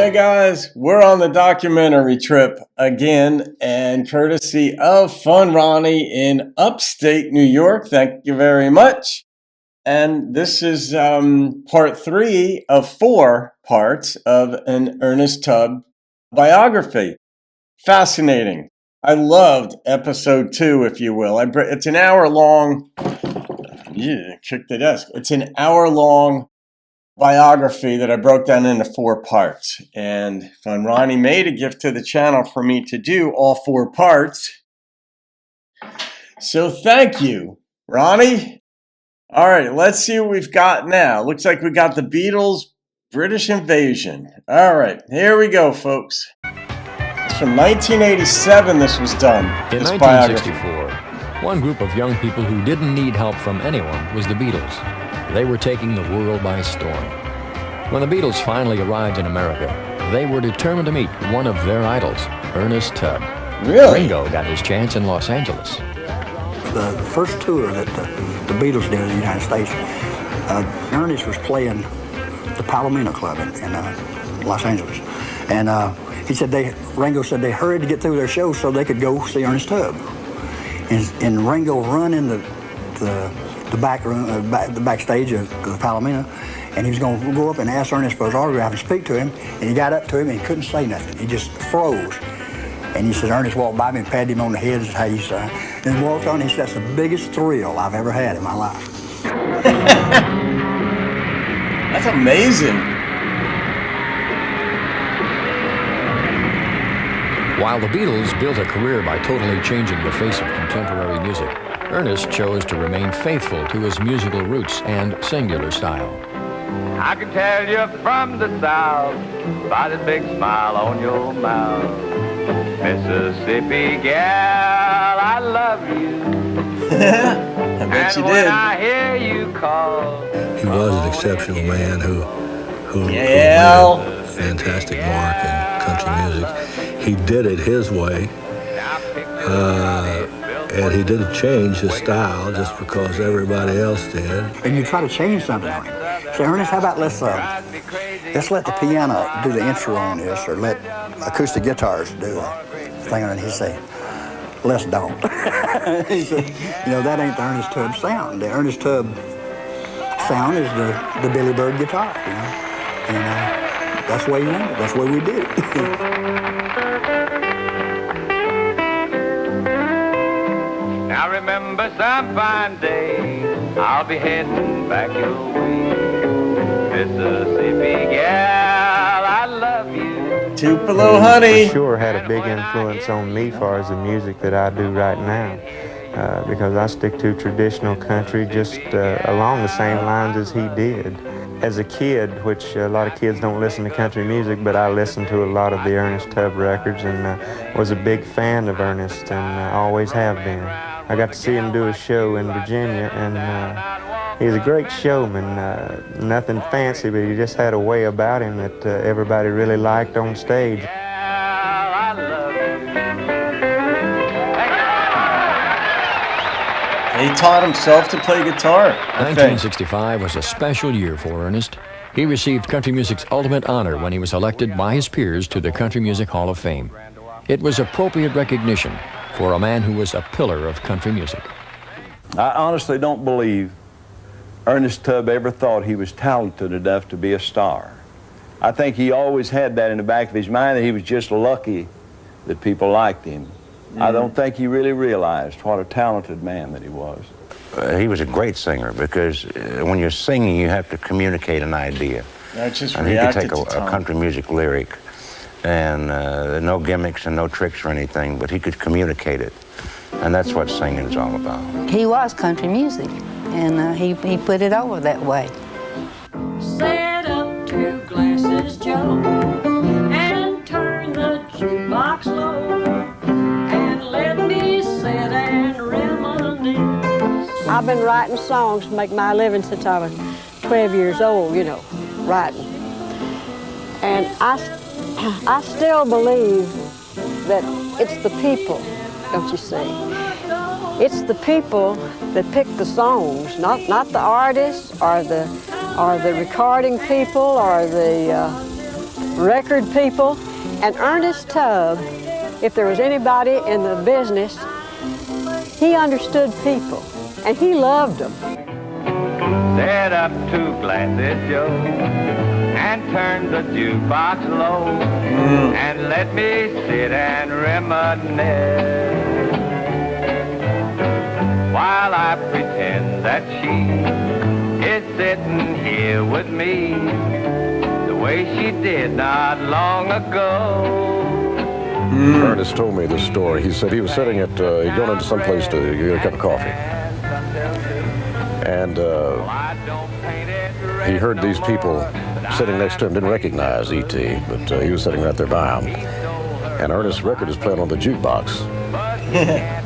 Hey guys, we're on the documentary trip again, and courtesy of funRonni in upstate New York. Thank you very much. And this is part 3 of 4 parts of an Ernest Tubb biography. Fascinating. I loved episode 2, if you will. It's an hour long. Kick the desk. It's an hour long biography that I broke down into 4 parts, and funRonni made a gift to the channel for me to do all 4 parts. So thank you, Ronnie. All right, let's see what we've got now. Looks like we got the Beatles' British Invasion. All right, here we go, folks. It's from 1987 this was done. In 1964, one group of young people who didn't need help from anyone was the Beatles. They were taking the world by storm. When the Beatles finally arrived in America, they were determined to meet one of their idols, Ernest Tubb. Really? Ringo got his chance in Los Angeles. The first tour that the Beatles did in the United States, Ernest was playing the Palomino Club in Los Angeles. And he said Ringo said they hurried to get through their show so they could go see Ernest Tubb. And Ringo run in the back room, the backstage of the Palomino, and he was going to go up and ask Ernest for his autograph and speak to him. And he got up to him and he couldn't say nothing. He just froze. And he said, Ernest walked by me and patted him on the head, is how you say. And walked on. And he said, that's the biggest thrill I've ever had in my life. That's amazing. While the Beatles built a career by totally changing the face of contemporary music, Ernest chose to remain faithful to his musical roots and singular style. I can tell you from the South by the big smile on your mouth. Mississippi gal, I love you. I bet you did. And when I hear you call, he was an exceptional man who made a fantastic mark in country music. He did it his way. And he didn't change his style just because everybody else did. And you try to change something on him. Say, Ernest, how about let's let the piano do the intro on this, or let acoustic guitars do the thing on it. He'd say, let's don't. He said, that ain't the Ernest Tubb sound. The Ernest Tubb sound is the Billy Bird guitar, And that's the way you want it. That's the way we did it. Now remember some fine day, I'll be heading back your way. Mississippi gal, I love you. Tupelo honey. For sure had a big influence on me as far as the music that I do right now. Because I stick to traditional country just along the same lines as he did. As a kid, which a lot of kids don't listen to country music, but I listened to a lot of the Ernest Tubb records and was a big fan of Ernest and always have been. I got to see him do a show in Virginia, and he's a great showman. Nothing fancy, but he just had a way about him that everybody really liked on stage. He taught himself to play guitar. 1965 was a special year for Ernest. He received country music's ultimate honor when he was elected by his peers to the Country Music Hall of Fame. It was appropriate recognition for a man who was a pillar of country music. I honestly don't believe Ernest Tubb ever thought he was talented enough to be a star. I think he always had that in the back of his mind, that he was just lucky that people liked him. I don't think he really realized what a talented man that he was. He was a great singer because when you're singing, you have to communicate an idea. And he could take a country music lyric and no gimmicks and no tricks or anything, but he could communicate it. And that's what singing is all about. He was country music, and he put it over that way. Set up 2 glasses, Joe, and turn the jukebox low, and let me sit and reminisce. I've been writing songs to make my living since I was 12 years old, writing. And I still believe that it's the people, don't you see? It's the people that pick the songs, not the artists or the recording people or the record people. And Ernest Tubb, if there was anybody in the business, he understood people, and he loved them. Set up 2 glasses, Joe, and turn the jukebox low, and let me sit and reminisce while I pretend that she is sitting here with me the way she did not long ago. Ernest told me this story. He said he was sitting at, he'd gone into some place to get a cup of coffee. And he heard these people sitting next to him, didn't recognize E.T., but he was sitting right there by him. And Ernest's record is playing on the jukebox.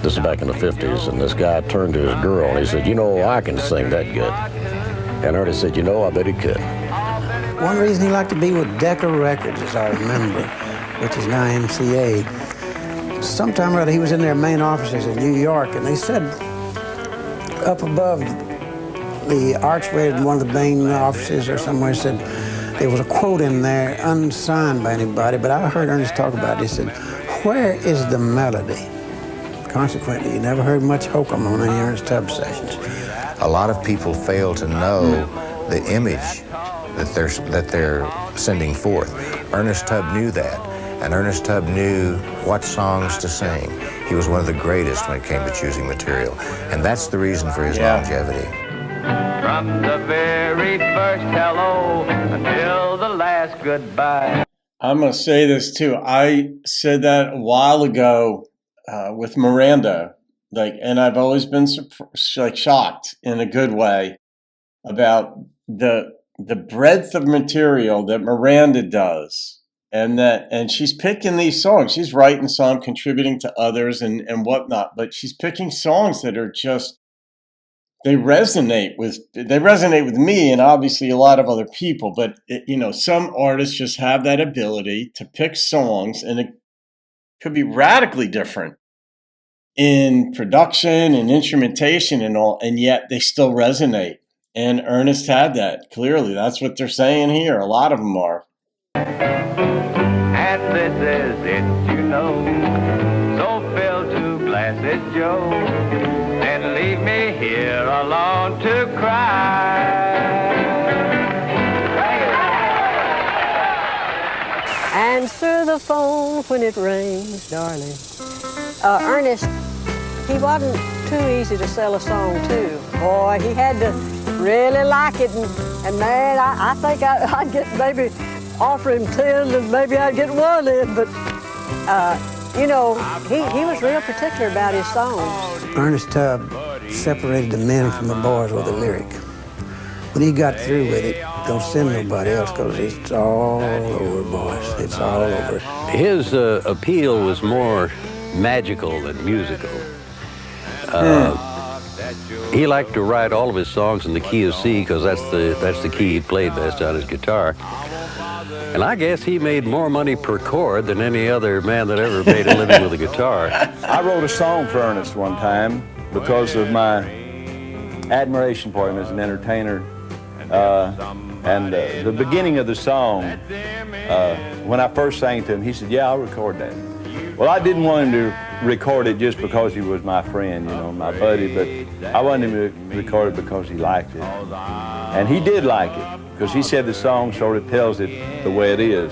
This is back in the 50s, and this guy turned to his girl and he said, you know, I can sing that good. And Ernest said, you know, I bet he could. One reason he liked to be with Decca Records, as I remember, which is now MCA. Sometime or other, he was in their main offices in New York, and they said up above the archway in one of the main offices or somewhere said there was a quote in there unsigned by anybody, but I heard Ernest talk about it. He said, where is the melody? Consequently, you never heard much hokum on any Ernest Tubb sessions. A lot of people fail to know the image that they're sending forth. Ernest Tubb knew that, and Ernest Tubb knew what songs to sing. He was one of the greatest when it came to choosing material, and that's the reason for his longevity. From the very first hello until the last goodbye. I'm going to say this too. I said that a while ago with Miranda, and I've always been shocked in a good way about the breadth of material that Miranda does, and she's picking these songs. She's writing some, contributing to others and whatnot, but she's picking songs that are just, they resonate with me and obviously a lot of other people. But some artists just have that ability to pick songs, and it could be radically different in production and instrumentation and all, and yet they still resonate. And Ernest had that. Clearly, that's what they're saying here. A lot of them are. And this is it, you know. So fill 2 glasses, Joe, and leave me here alone to cry. Answer the phone when it rings, darling. Ernest, he wasn't too easy to sell a song to. Boy, he had to really like it, and man, I think I'd get maybe offer him 10 and maybe I'd get 1 in, but he was real particular about his songs. Ernest Tubb separated the men from the boys with a lyric. When he got through with it, don't send nobody else, because it's all over, boys. It's all over. His appeal was more magical than musical. He liked to write all of his songs in the key of C, because that's the key he played best on his guitar. And I guess he made more money per chord than any other man that ever made a living with a guitar. I wrote a song for Ernest one time because of my admiration for him as an entertainer. The beginning of the song, when I first sang to him, he said, yeah, I'll record that. Well, I didn't want him to record it just because he was my friend, my buddy, but I wanted him to record it because he liked it. And he did like it, because he said the song sort of tells it the way it is.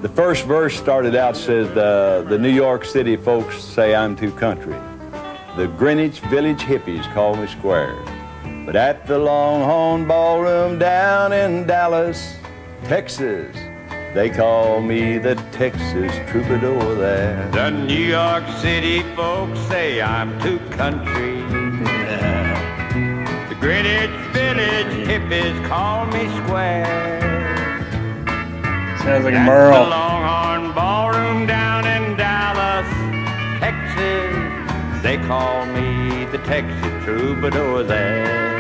The first verse started out, says, the New York City folks say I'm too country. The Greenwich Village hippies call me square. But at the Longhorn Ballroom down in Dallas, Texas, they call me the Texas troubadour there. The New York City folks say I'm too country. The Greenwich Village hippies call me square. Sounds like At Merle. the Longhorn Ballroom down in Dallas, Texas, they call me the Texas troubadour there.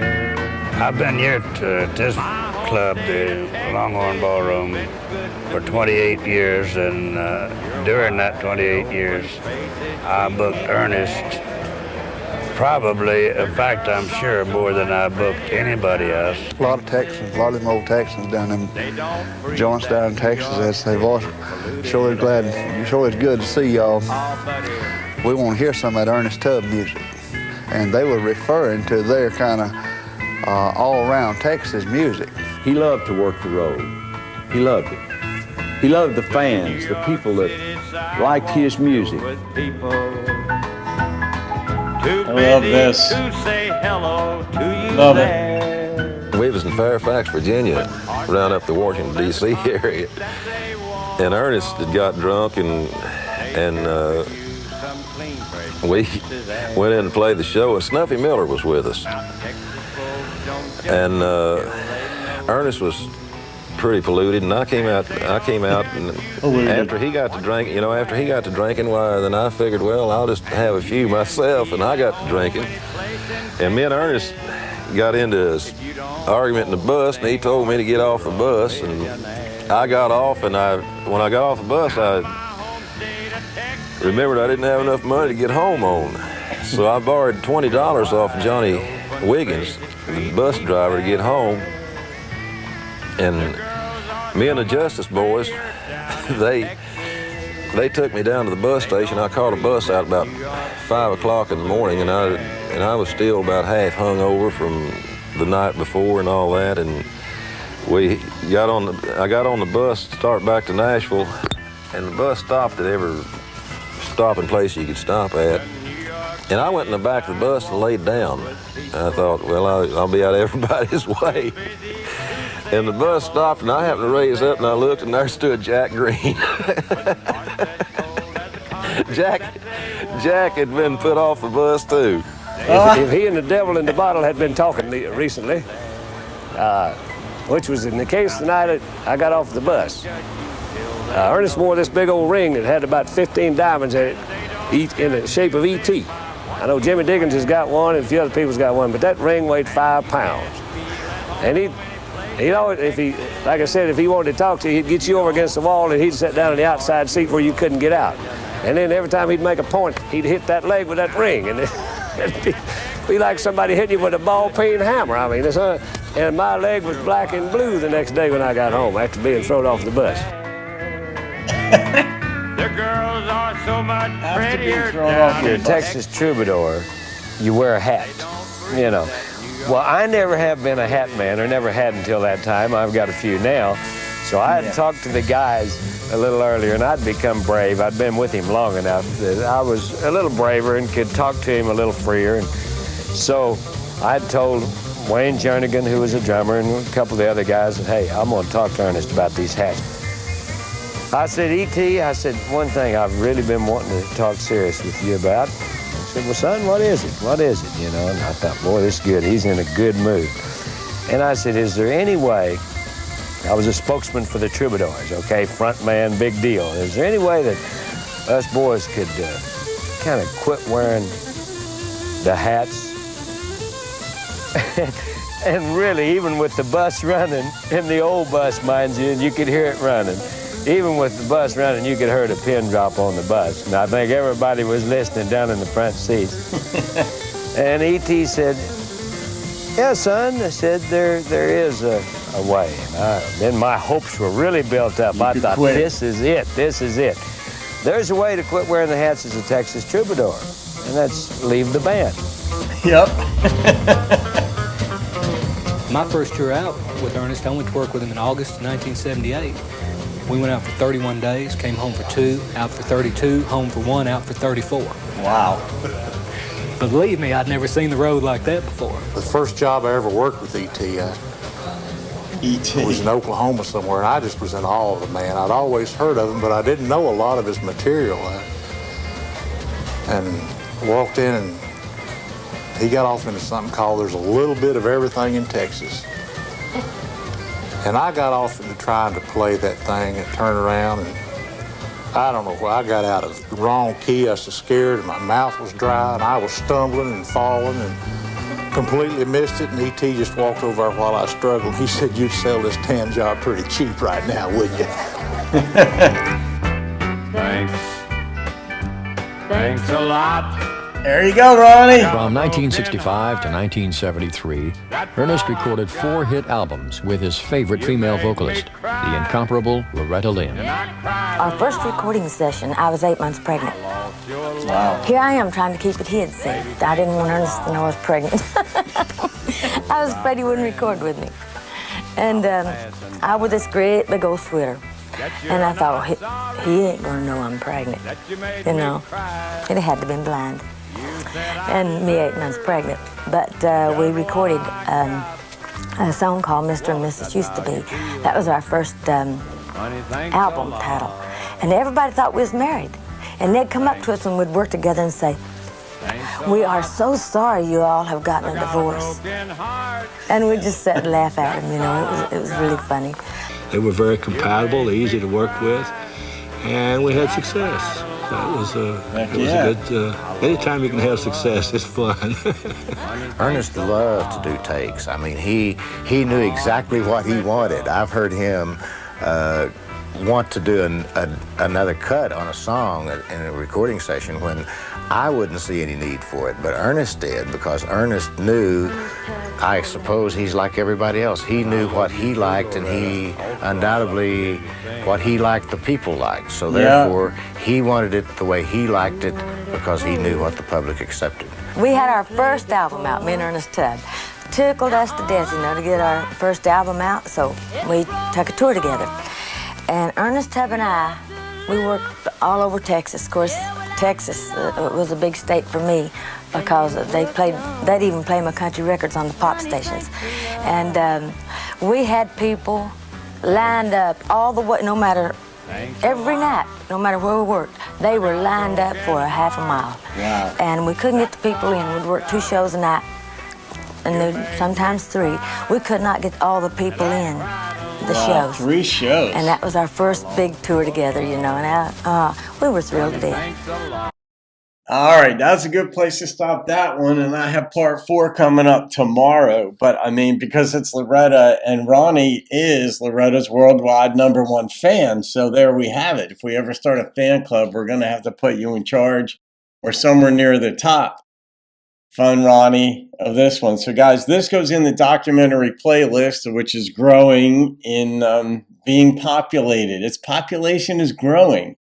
I've been here at this club, the Longhorn Ballroom, for 28 years, and during that 28 years, I booked Ernest Probably, in fact, I'm sure more than I booked anybody else. A lot of Texans, a lot of them old Texans down them joints down in Texas, they've all sure glad, sure it's good to see y'all. We want to hear some of that Ernest Tubb music. And they were referring to their kind of all around Texas music. He loved to work the road. He loved it. He loved the fans, the people that liked his music. I love this. Love it. We was in Fairfax, Virginia, around up the Washington, D.C. area. And Ernest had got drunk and we went in and played the show, and Snuffy Miller was with us. And Ernest was pretty polluted, and I came out, and after he got to drinking, well, then I figured, well, I'll just have a few myself, and I got to drinking. And me and Ernest got into an argument in the bus, and he told me to get off the bus, and I got off, and when I got off the bus, I remembered I didn't have enough money to get home on. So I borrowed $20 off Johnny Wiggins, the bus driver, to get home. And me and the Justice boys, they took me down to the bus station. I caught a bus out about 5 o'clock in the morning, and I was still about half hung over from the night before and all that. And I got on the bus to start back to Nashville, and the bus stopped at every stopping place you could stop at. And I went in the back of the bus and laid down. And I thought, well, I'll be out of everybody's way. And the bus stopped, and I happened to raise up, and I looked, and there stood Jack Green. Jack had been put off the bus, too. If he and the devil in the bottle had been talking recently, which was in the case the night I got off the bus. Ernest wore this big old ring that had about 15 diamonds in it, in the shape of E.T. I know Jimmy Diggins has got one, and a few other people's got one, but that ring weighed 5 pounds. And if he wanted to talk to you, he'd get you over against the wall, and he'd sit down in the outside seat where you couldn't get out. And then every time he'd make a point, he'd hit that leg with that ring, and it'd be like somebody hitting you with a ball-peen hammer. I mean, and my leg was black and blue the next day when I got home after being thrown off the bus. The girls are so much prettier If you're a Texas troubadour, you wear a hat, you know. Well, I never have been a hat man, or never had until that time. I've got a few now. So I had talked to the guys a little earlier, and I'd become brave. I'd been with him long enough that I was a little braver and could talk to him a little freer. And so I'd told Wayne Jernigan, who was a drummer, and a couple of the other guys, that, hey, I'm going to talk to Ernest about these hats. I said, E.T., I said, one thing I've really been wanting to talk serious with you about. I said, well, son, what is it? What is it, you know? And I thought, boy, this is good. He's in a good mood. And I said, is there any way, I was a spokesman for the troubadours, okay, front man, big deal. Is there any way that us boys could kind of quit wearing the hats? And really, even with the bus running, in the old bus, mind you, and you could hear it running, even with the bus running, you could hear a pin drop on the bus. And I think everybody was listening down in the front seats. And E.T. said, yeah, son, I said, there is a way. And then my hopes were really built up. I thought, this is it. There's a way to quit wearing the hats as a Texas troubadour, and that's leave the band. Yep. My first tour out with Ernest, I went to work with him in August 1978. We went out for 31 days, came home for 2, out for 32, home for 1, out for 34. Wow. Believe me, I'd never seen the road like that before. The first job I ever worked with E.T. was in Oklahoma somewhere, and I just was in awe of the man. I'd always heard of him, but I didn't know a lot of his material. And walked in, and he got off into something called There's a Little Bit of Everything in Texas. And I got off into trying to play that thing and turn around, and I don't know why I got out of the wrong key. I was so scared, and my mouth was dry, and I was stumbling and falling and completely missed it. And E.T. just walked over there while I struggled. He said, you'd sell this tan job pretty cheap right now, wouldn't you? Thanks a lot There you go, Ronnie. From 1965 to 1973, Ernest recorded 4 hit albums with his favorite female vocalist, the incomparable Loretta Lynn. Our first recording session, I was 8 months pregnant. Wow. Here I am trying to keep it hid, see. I didn't want Ernest to know I was pregnant. I was afraid he wouldn't record with me. And I wore this great big old sweater. And I thought, he ain't gonna know I'm pregnant, you know. It had to have been blind. And me 8 months pregnant. But we recorded a song called Mr. and Mrs. Used to Be. That was our first album title. And everybody thought we was married. And they'd come up to us when we'd work together and say, "We are so sorry you all have gotten a divorce." And we'd just sit and laugh at them, you know. It was really funny. They were very compatible, easy to work with, and we had success. That was a good, anytime you can have success, it's fun. Ernest loved to do takes. I mean, he knew exactly what he wanted. I've heard him want to do another cut on a song in a recording session when I wouldn't see any need for it, but Ernest did, because Ernest knew, I suppose he's like everybody else, he knew what he liked, and he undoubtedly what he liked the people liked. So therefore, he wanted it the way he liked it because he knew what the public accepted. We had our first album out, me and Ernest Tubb. Tickled us to death, you know, to get our first album out, so we took a tour together. And Ernest Tubb and I, we worked all over Texas. Of course, Texas was a big state for me because they'd even play my country records on the pop stations. And we had people lined up all the way, every night, no matter where we worked, they were lined up for a half a mile. Wow. And we couldn't get the people in. We'd work 2 shows a night, and sometimes 3. We could not get all the people in the shows. 3 shows. And that was our first big tour together, you know, and we were thrilled to death. All right, that's a good place to stop that one. And I have part 4 coming up tomorrow. But I mean, because it's Loretta, and Ronnie is Loretta's worldwide #1 fan. So there we have it. If we ever start a fan club, we're going to have to put you in charge or somewhere near the top, funRonni, of this one. So guys, this goes in the documentary playlist, which is growing in being populated. Its population is growing.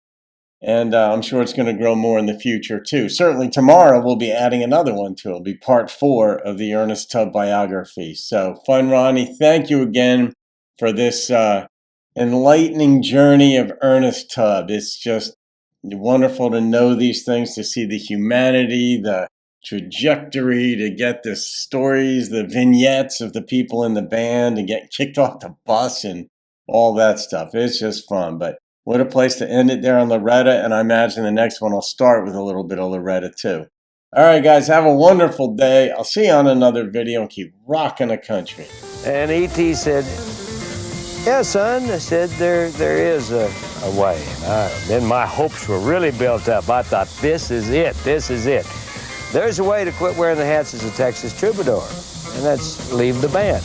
And I'm sure it's going to grow more in the future, too. Certainly tomorrow we'll be adding another one to it. It'll be part 4 of the Ernest Tubb biography. So, funRonni, thank you again for this enlightening journey of Ernest Tubb. It's just wonderful to know these things, to see the humanity, the trajectory, to get the stories, the vignettes of the people in the band, and get kicked off the bus and all that stuff. It's just fun. But what a place to end it there on Loretta, and I imagine the next one will start with a little bit of Loretta too. All right, guys, have a wonderful day. I'll see you on another video, and keep rocking the country. And E.T. said, "Yeah, son," I said, there is a way. And then my hopes were really built up. I thought, this is it, this is it. There's a way to quit wearing the hats as a Texas troubadour, and that's leave the band.